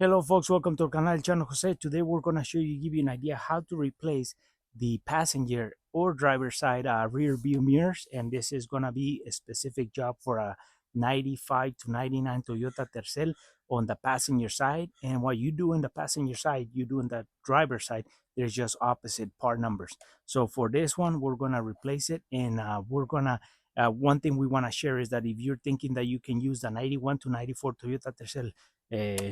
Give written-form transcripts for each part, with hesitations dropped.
Hello folks, welcome to our canal Chano Jose. Today we're going to give you an idea how to replace the passenger or driver side rear view mirrors, and this is going to be a specific job for a 95 to 99 Toyota Tercel on the passenger side. And what you do in the passenger side, you do in the driver side. There's just opposite part numbers. So for this one, we're going to replace it, and we're going to one thing we want to share is that if you're thinking that you can use the 91 to 94 Toyota Tercel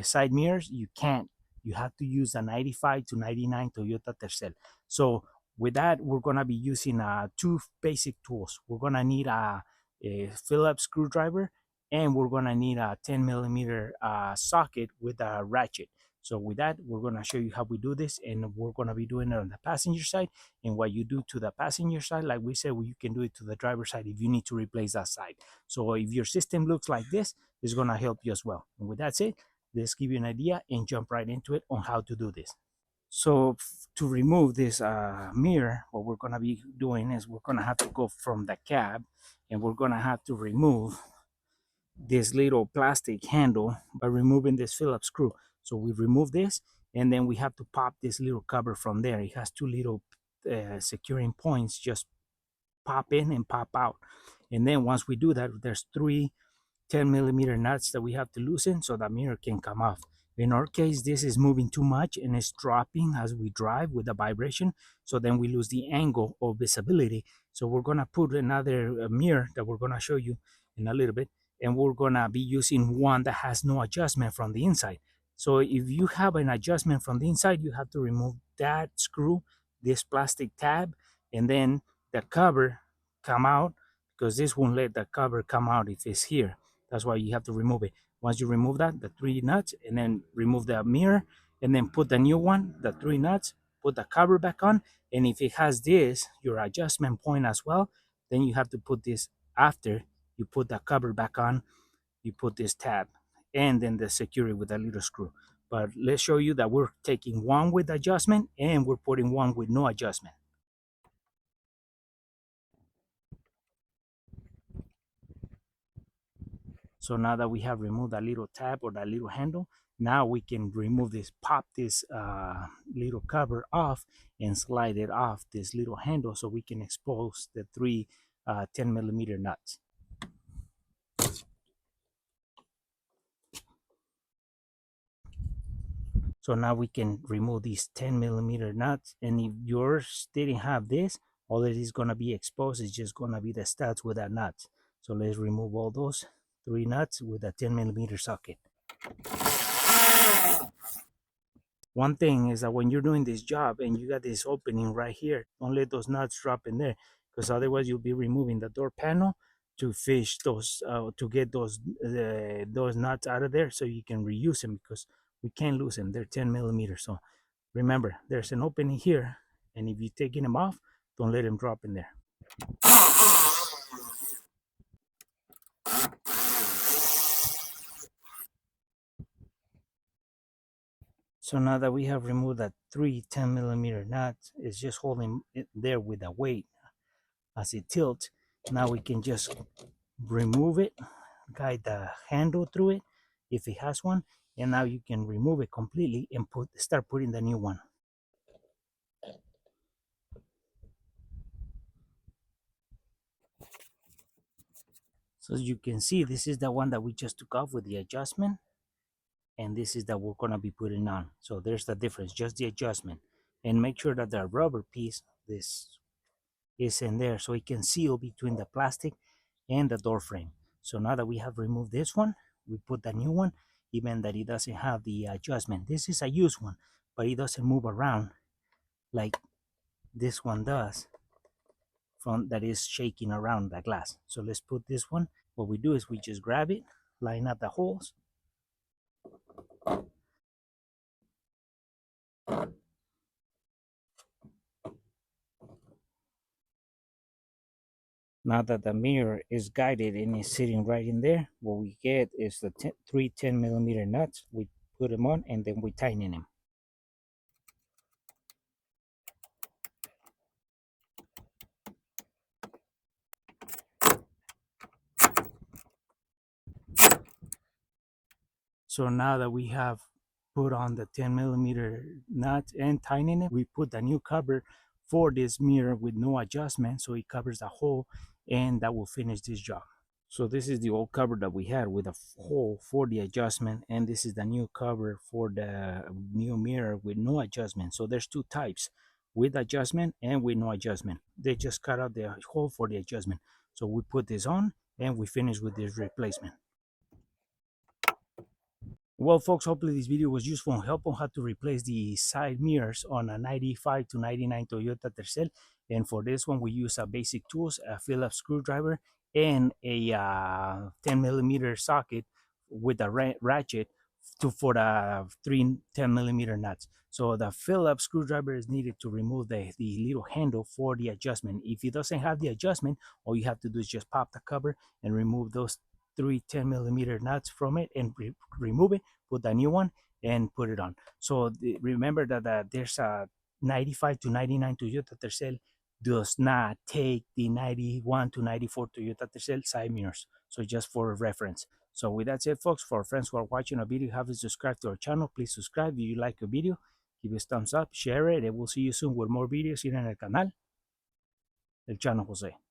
side mirrors, you can't. You have to use a 95 to 99 Toyota Tercel. So with that, we're going to be using two basic tools. We're going to need a Phillips screwdriver, and we're going to need a 10 millimeter socket with a ratchet. So with that, we're going to show you how we do this, and we're going to be doing it on the passenger side. And what you do to the passenger side, like we said, well, you can do it to the driver's side if you need to replace that side. So if your system looks like this, it's going to help you as well. And with that said, let's give you an idea and jump right into it on how to do this. So to remove this mirror, what we're going to be doing is we're going to have to go from the cab, and we're going to have to remove this little plastic handle by removing this Phillips screw. So we remove this, and then we have to pop this little cover from there. It has two little securing points, just pop in and pop out. And then once we do that, there's three 10 millimeter nuts that we have to loosen so the mirror can come off. In our case, this is moving too much and it's dropping as we drive with the vibration. So then we lose the angle of visibility. So we're going to put another mirror that we're going to show you in a little bit. And we're going to be using one that has no adjustment from the inside. So if you have an adjustment from the inside, you have to remove that screw, this plastic tab, and then the cover come out, because this won't let the cover come out if it's here. That's why you have to remove it. Once you remove that, the three nuts, and then remove the mirror, and then put the new one, the three nuts, put the cover back on. And if it has this, your adjustment point as well, then you have to put this after you put the cover back on, you put this tab, and then the security with a little screw. But let's show you that we're taking one with adjustment and we're putting one with no adjustment. So now that we have removed that little tab or that little handle, now we can remove this, pop this little cover off and slide it off this little handle so we can expose the three 10 millimeter nuts. So now we can remove these 10 millimeter nuts. And if yours didn't have this, all that is going to be exposed is just going to be the studs with that nuts. So let's remove all those three nuts with a 10 millimeter socket. One thing is that when you're doing this job and you got this opening right here, don't let those nuts drop in there, because otherwise you'll be removing the door panel to fish those, to get those nuts out of there so you can reuse them, because we can't lose them. They're 10 millimeters. So remember, there's an opening here, and if you're taking them off, don't let them drop in there. So now that we have removed that three 10 millimeter nuts, it's just holding it there with the weight as it tilts. Now we can just remove it, guide the handle through it if it has one, and now you can remove it completely and start putting the new one. So as you can see, this is the one that we just took off with the adjustment, and this is that we're going to be putting on. So there's the difference, just the adjustment. And make sure that the rubber piece, this is in there so it can seal between the plastic and the door frame. So now that we have removed this one, we put the new one, even that it doesn't have the adjustment. This is a used one, but it doesn't move around like this one does, from that is shaking around the glass. So let's put this one. What we do is we just grab it, line up the holes. Now that the mirror is guided and is sitting right in there, what we get is the three 10 millimeter nuts. We put them on and then we tighten them. So now that we have put on the 10mm nut and tighten it. We put the new cover for this mirror with no adjustment, so it covers the hole, and that will finish this job. So this is the old cover that we had with a hole for the adjustment, and this is the new cover for the new mirror with no adjustment. So there's two types, with adjustment and with no adjustment. They just cut out the hole for the adjustment. So we put this on and we finish with this replacement. Well, folks, hopefully this video was useful and helpful on how to replace the side mirrors on a 95 to 99 Toyota Tercel. And for this one, we use a basic tools, a Phillips screwdriver, and a 10mm socket with a ratchet for the three 10mm nuts. So the Phillips screwdriver is needed to remove the little handle for the adjustment. If it doesn't have the adjustment, all you have to do is just pop the cover and remove those three 10mm nuts from it and remove it, put the new one and put it on. So remember that there's a 95 to 99 Toyota Tercel does not take the 91 to 94 Toyota Tercel side mirrors. So just for reference. So with that said, folks, for friends who are watching a video, haven't subscribed to our channel, please subscribe. If you like a video, give us a thumbs up, share it, and we'll see you soon with more videos here en el canal, El Chano Jose.